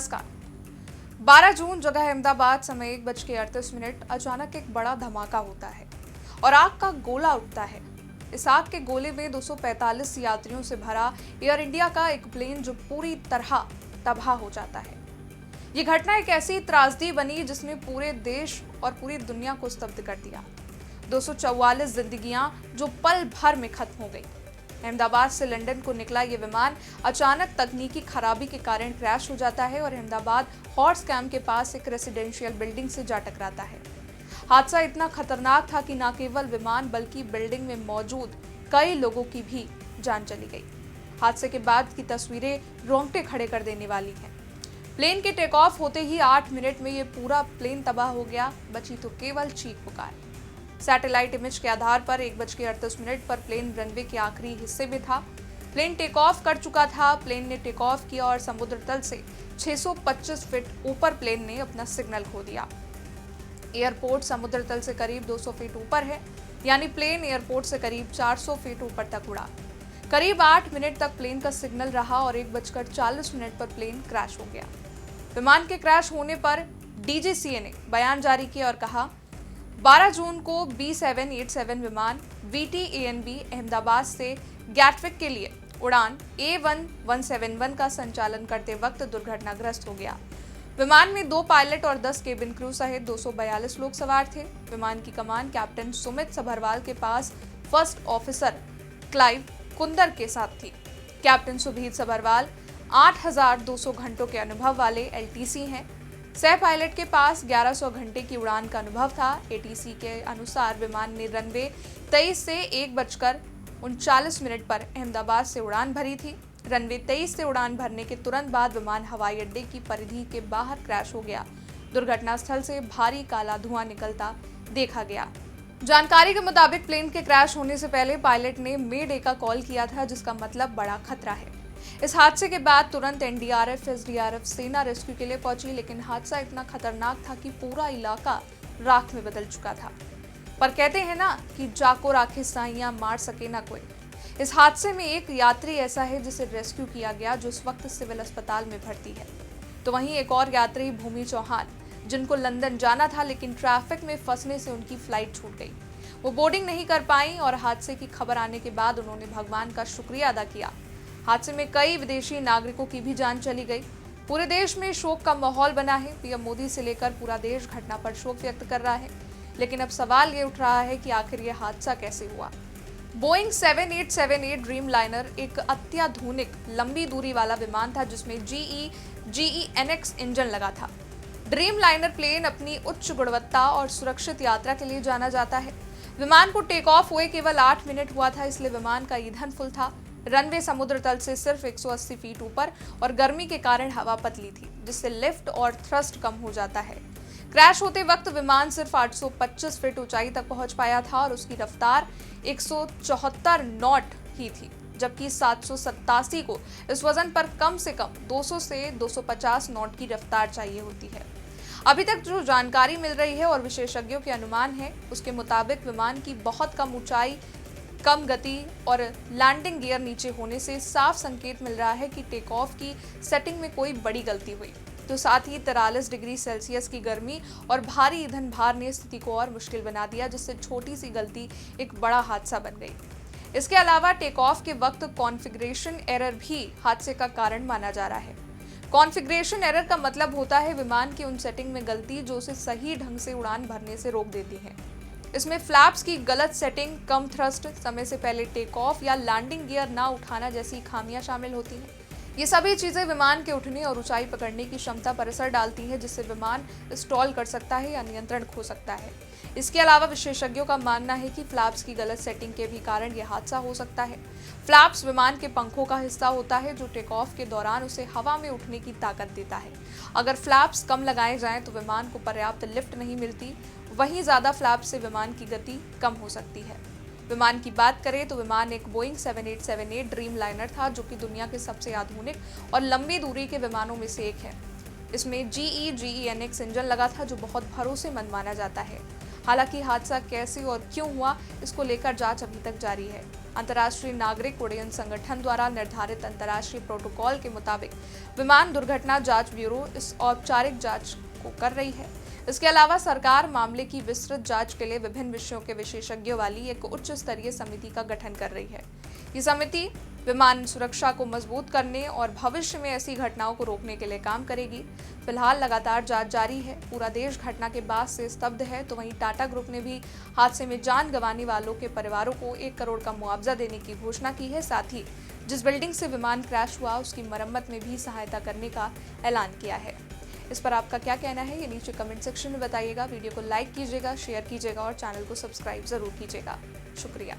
नमस्कार। 12 जून जगह अहमदाबाद समय 1:38 अचानक एक बड़ा धमाका होता है और आग का गोला उठता है। इस आग के गोले में 245 यात्रियों से भरा एयर इंडिया का एक प्लेन जो पूरी तरह तबाह हो जाता है। ये घटना एक ऐसी त्रासदी बनी जिसने पूरे देश और पूरी दुनिया को स्तब्ध कर दिया। 244 जिंदगियां जो पल भर में खत्म हो गई। अहमदाबाद से लंदन को निकला ये विमान अचानक तकनीकी खराबी के कारण क्रैश हो जाता है और अहमदाबाद हॉर्स कैंप के पास एक रेसिडेंशियल बिल्डिंग से जा टकराता है। हादसा इतना खतरनाक था कि न केवल विमान बल्कि बिल्डिंग में मौजूद कई लोगों की भी जान चली गई। हादसे के बाद की तस्वीरें रोंगटे खड़े कर देने वाली हैं। प्लेन के टेक ऑफ होते ही 8 मिनट में ये पूरा प्लेन तबाह हो गया, बची तो केवल चीख पुकार। सैटेलाइट इमेज के आधार पर 1:38 पर प्लेन रनवे के आखिरी हिस्से में था। प्लेन टेक ऑफ कर चुका था। प्लेन ने टेक ऑफ किया और समुद्र तल से 625 फीट ऊपर प्लेन ने अपना सिग्नल खो दिया। एयरपोर्ट समुद्र तल से करीब 200 फीट ऊपर है, यानी प्लेन एयरपोर्ट से करीब 400 फीट ऊपर तक उड़ा। करीब 8 मिनट तक प्लेन का सिग्नल रहा और 1:40 पर प्लेन क्रैश हो गया। विमान के क्रैश होने पर डीजीसीए ने बयान जारी किया और कहा, 12 जून को B787 विमान VTANB अहमदाबाद से गैटविक के लिए उड़ान A1171 का संचालन करते वक्त दुर्घटनाग्रस्त हो गया। विमान में 2 पायलट और 10 केबिन क्रू सहित 242 लोग सवार थे। विमान की कमान कैप्टन सुमित सभरवाल के पास फर्स्ट ऑफिसर क्लाइव कुंदर के साथ थी। कैप्टन सुभीत सभरवाल 8200 घंटों के अनुभव वाले LTC हैं। सह पायलट के पास 1100 घंटे की उड़ान का अनुभव था। ATC के अनुसार विमान ने रनवे 23 से 1:39 पर अहमदाबाद से उड़ान भरी थी। रनवे 23 से उड़ान भरने के तुरंत बाद विमान हवाई अड्डे की परिधि के बाहर क्रैश हो गया। दुर्घटना स्थल से भारी काला धुआं निकलता देखा गया। जानकारी के मुताबिक प्लेन के क्रैश होने से पहले पायलट ने मे डे का कॉल किया था, जिसका मतलब बड़ा खतरा है। इस हादसे के बाद तुरंत NDRF, SDRF सेना रेस्क्यू के लिए पहुंची, लेकिन हादसा इतना खतरनाक था कि पूरा इलाका राख में बदल चुका था। पर कहते हैं ना कि जाको राखे साइयां मार सके ना कोई। इस हादसे में एक यात्री ऐसा है जिसे रेस्क्यू किया गया, जो इस वक्त सिविल अस्पताल में भर्ती है। तो वहीं एक और यात्री भूमि चौहान, जिनको लंदन जाना था लेकिन ट्रैफिक में फंसने से उनकी फ्लाइट छूट गई। वो बोर्डिंग नहीं कर पाई और हादसे की खबर आने के बाद उन्होंने भगवान का शुक्रिया अदा किया। हादसे में कई विदेशी नागरिकों की भी जान चली गई। पूरे देश में शोक का माहौल बना है। PM मोदी से लेकर पूरा देश घटना पर शोक व्यक्त कर रहा है, लेकिन अब सवाल ये उठ रहा है कि आखिर ये हादसा कैसे हुआ। बोइंग 7878 ड्रीम लाइनर एक अत्याधुनिक लंबी दूरी वाला विमान था, जिसमें GEnx इंजन लगा था। ड्रीम लाइनर प्लेन अपनी उच्च गुणवत्ता और सुरक्षित यात्रा के लिए जाना जाता है। विमान को टेक ऑफ हुए केवल 8 मिनट हुआ था, इसलिए विमान का ईंधन फुल था। रनवे समुद्र तल से सिर्फ 180 फीट ऊपर और गर्मी के कारण हवा पतली थी, जिससे लिफ्ट और थ्रस्ट कम हो जाता है। क्रैश होते वक्त विमान सिर्फ 825 फीट ऊंचाई तक पहुंच पाया था और उसकी रफ्तार 174 नॉट ही थी, जबकि 787 को इस वजन पर कम से कम 200 से 250 नॉट की रफ्तार चाहिए होती है। अभी तक जो जानकारी मिल रही है और विशेषज्ञों के अनुमान है, उसके मुताबिक विमान की बहुत कम ऊंचाई, कम गति और लैंडिंग गियर नीचे होने से साफ संकेत मिल रहा है कि टेक ऑफ की सेटिंग में कोई बड़ी गलती हुई। तो साथ ही 43 डिग्री सेल्सियस की गर्मी और भारी ईंधन भार ने स्थिति को और मुश्किल बना दिया, जिससे छोटी सी गलती एक बड़ा हादसा बन गई। इसके अलावा टेक ऑफ के वक्त कॉन्फ़िगरेशन एरर भी हादसे का कारण माना जा रहा है। कॉन्फ़िगरेशन एरर का मतलब होता है विमान की उन सेटिंग में गलती जो उसे सही ढंग से उड़ान भरने से रोक देती है। इसमें फ्लैप्स की गलत सेटिंग, कम थ्रस्ट, समय से पहले टेक ऑफ या लैंडिंग गियर ना उठाना जैसी खामियां शामिल होती हैं। ये सभी चीजें विमान के उठने और ऊंचाई पकड़ने की क्षमता पर असर डालती हैं, जिससे विमान स्टॉल कर सकता है या नियंत्रण खो सकता है। इसके अलावा विशेषज्ञों का मानना है कि फ्लैप्स की गलत सेटिंग के भी कारण यह हादसा हो सकता है। फ्लैप्स विमान के पंखों का हिस्सा होता है, जो टेक ऑफ के दौरान उसे हवा में उठने की ताकत देता है। अगर फ्लैप्स कम लगाए जाएं तो विमान को पर्याप्त लिफ्ट नहीं मिलती। वहीं ज्यादा फ्लैप से विमान की गति कम हो सकती है। विमान की बात करें तो विमान एक बोइंग 7878 ड्रीम लाइनर था, जो कि दुनिया के सबसे आधुनिक और लंबी दूरी के विमानों में से एक है। इसमें GEnx इंजन लगा था, जो बहुत भरोसेमंद माना जाता है। हालांकि हादसा कैसे और क्यों हुआ, इसको लेकर जांच अभी तक जारी है। अंतर्राष्ट्रीय नागरिक उड्डयन संगठन द्वारा निर्धारित अंतर्राष्ट्रीय प्रोटोकॉल के मुताबिक विमान दुर्घटना जांच ब्यूरो इस औपचारिक जांच को कर रही है। इसके अलावा सरकार मामले की विस्तृत जांच के लिए विभिन्न विषयों के विशेषज्ञों वाली एक उच्च स्तरीय समिति का गठन कर रही है। ये समिति विमान सुरक्षा को मजबूत करने और भविष्य में ऐसी घटनाओं को रोकने के लिए काम करेगी। फिलहाल लगातार जांच जारी है। पूरा देश घटना के बाद से स्तब्ध है, तो वहीं टाटा ग्रुप ने भी हादसे में जान गंवाने वालों के परिवारों को 1 करोड़ का मुआवजा देने की घोषणा की है। साथ ही जिस बिल्डिंग से विमान क्रैश हुआ उसकी मरम्मत में भी सहायता करने का ऐलान किया है। इस पर आपका क्या कहना है, ये नीचे कमेंट सेक्शन में बताइएगा। वीडियो को लाइक कीजिएगा, शेयर कीजिएगा और चैनल को सब्सक्राइब जरूर कीजिएगा। शुक्रिया।